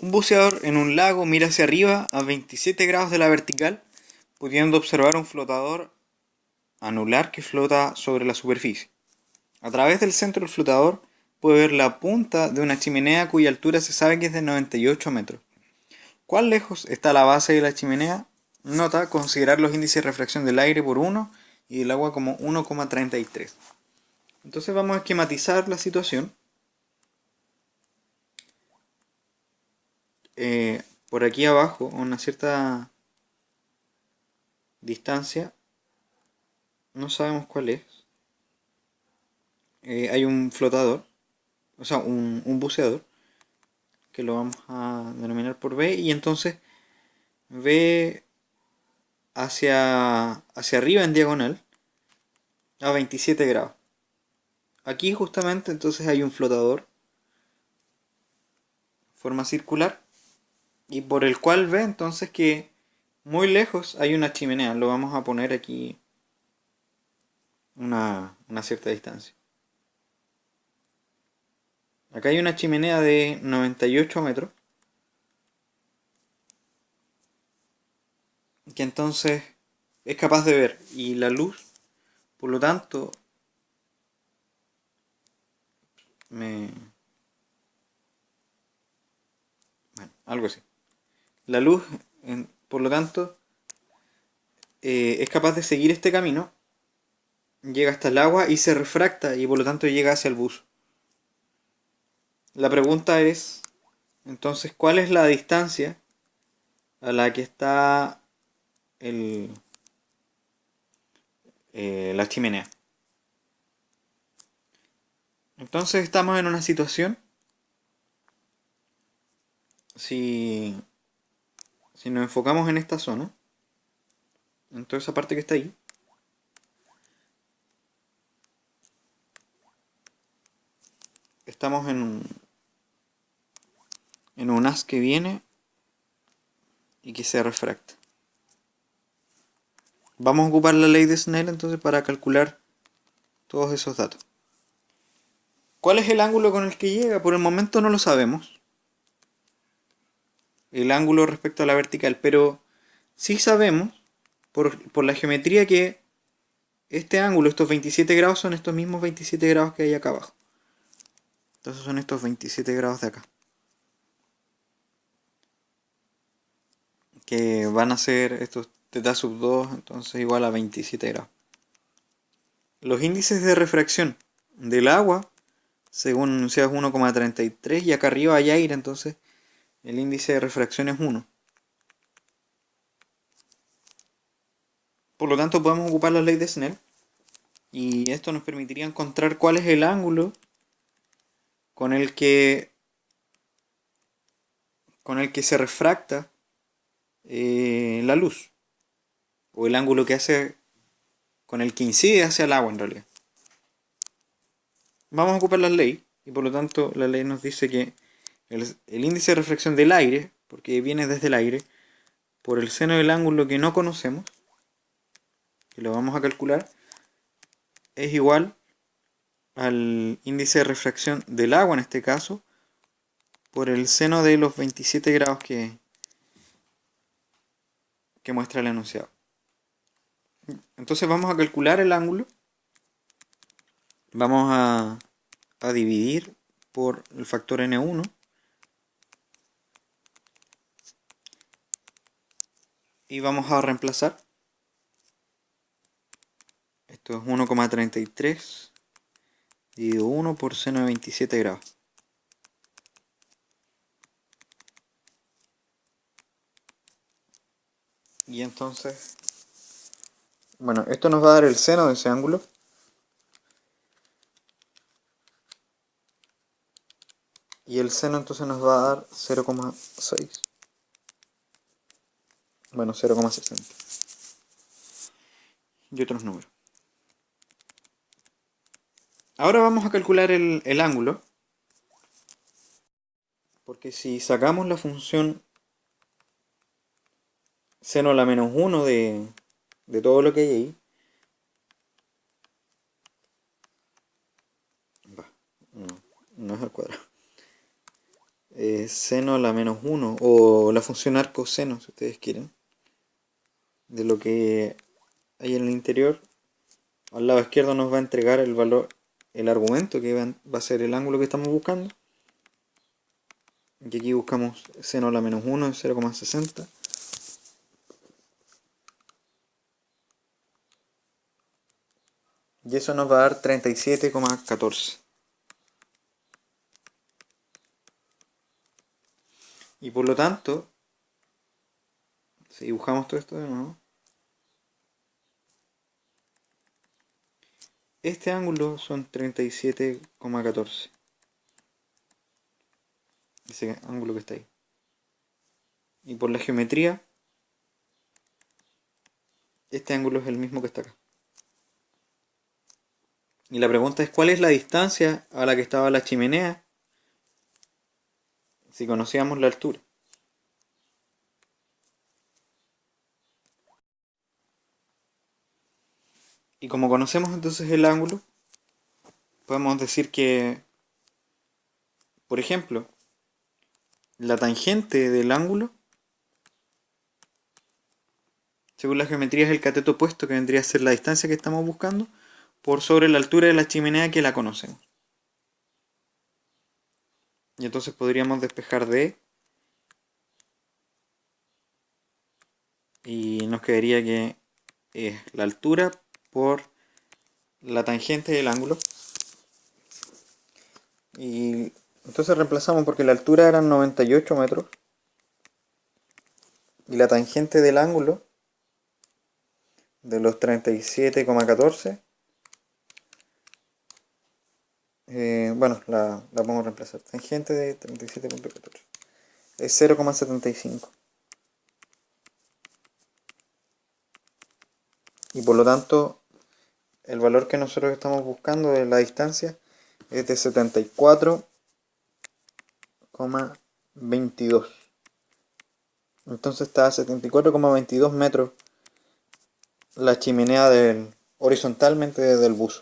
Un buceador en un lago mira hacia arriba a 27 grados de la vertical, pudiendo observar un flotador anular que flota sobre la superficie. A través del centro del flotador puede ver la punta de una chimenea cuya altura se sabe que es de 98 metros. ¿Cuán lejos está la base de la chimenea? Nota, considerar los índices de refracción del aire por 1 y del agua como 1,33. Entonces vamos a esquematizar la situación. Por aquí abajo, a una cierta distancia, no sabemos cuál es, hay un flotador, o sea, un buceador, que lo vamos a denominar por B, y entonces B hacia arriba en diagonal a 27 grados. Aquí justamente entonces hay un flotador, forma circular, y por el cual ve entonces que muy lejos hay una chimenea. Lo vamos a poner aquí una cierta distancia. Acá hay una chimenea de 98 metros, que entonces es capaz de ver, y la luz, por lo tanto, me... bueno, algo así. La luz, por lo tanto, es capaz de seguir este camino, llega hasta el agua y se refracta y por lo tanto llega hacia el buzo. La pregunta es, entonces, ¿cuál es la distancia a la que está el, la chimenea? Entonces estamos en una situación, si, si nos enfocamos en esta zona, en toda esa parte que está ahí, estamos en un haz que viene y que se refracta. Vamos a ocupar la ley de Snell entonces para calcular todos esos datos. ¿Cuál es el ángulo con el que llega? Por el momento no lo sabemos. El ángulo respecto a la vertical, pero sí sabemos por la geometría que este ángulo, estos 27 grados, son estos mismos 27 grados que hay acá abajo. Entonces son estos 27 grados de acá, que van a ser estos θ sub 2, entonces igual a 27 grados. Los índices de refracción del agua, según enunciado, es 1,33, y acá arriba hay aire, entonces el índice de refracción es 1. Por lo tanto podemos ocupar la ley de Snell, y esto nos permitiría encontrar cuál es el ángulo con el que se refracta la luz, o el ángulo que hace con el que incide hacia el agua en realidad. Vamos a ocupar la ley, y por lo tanto la ley nos dice que el índice de refracción del aire, porque viene desde el aire, por el seno del ángulo que no conocemos, que lo vamos a calcular, es igual al índice de refracción del agua en este caso, por el seno de los 27 grados que muestra el enunciado. Entonces vamos a calcular el ángulo, vamos a dividir por el factor n1, y vamos a reemplazar. Esto es 1,33 dividido 1 por seno de 27 grados. Y entonces, bueno, esto nos va a dar el seno de ese ángulo. Y el seno entonces nos va a dar 0,6. Bueno, 0,60. Y otros números. Ahora vamos a calcular el ángulo. Porque si sacamos la función seno a la menos 1 de todo lo que hay ahí, no es al cuadrado. seno a la menos 1 o la función arco seno, si ustedes quieren, de lo que hay en el interior. Al lado izquierdo nos va a entregar el valor, el argumento que va a ser el ángulo que estamos buscando. Y aquí buscamos seno a la menos 1 en 0,60. Y eso nos va a dar 37,14. Y por lo tanto, si dibujamos todo esto de nuevo, este ángulo son 37,14. Ese ángulo que está ahí. Y por la geometría, este ángulo es el mismo que está acá. Y la pregunta es, ¿cuál es la distancia a la que estaba la chimenea si conocíamos la altura? Y como conocemos entonces el ángulo, podemos decir que, por ejemplo, la tangente del ángulo, según la geometría, es el cateto opuesto, que vendría a ser la distancia que estamos buscando, por sobre la altura de la chimenea que la conocemos. Y entonces podríamos despejar D y nos quedaría que es la altura por la tangente del ángulo. Y entonces reemplazamos, porque la altura eran 98 metros y la tangente del ángulo de los 37,14, bueno, la podemos reemplazar. Tangente de 37,14 es 0,75. Y por lo tanto, el valor que nosotros estamos buscando de la distancia es de 74,22. Entonces está a 74,22 metros la chimenea horizontalmente desde el buzo.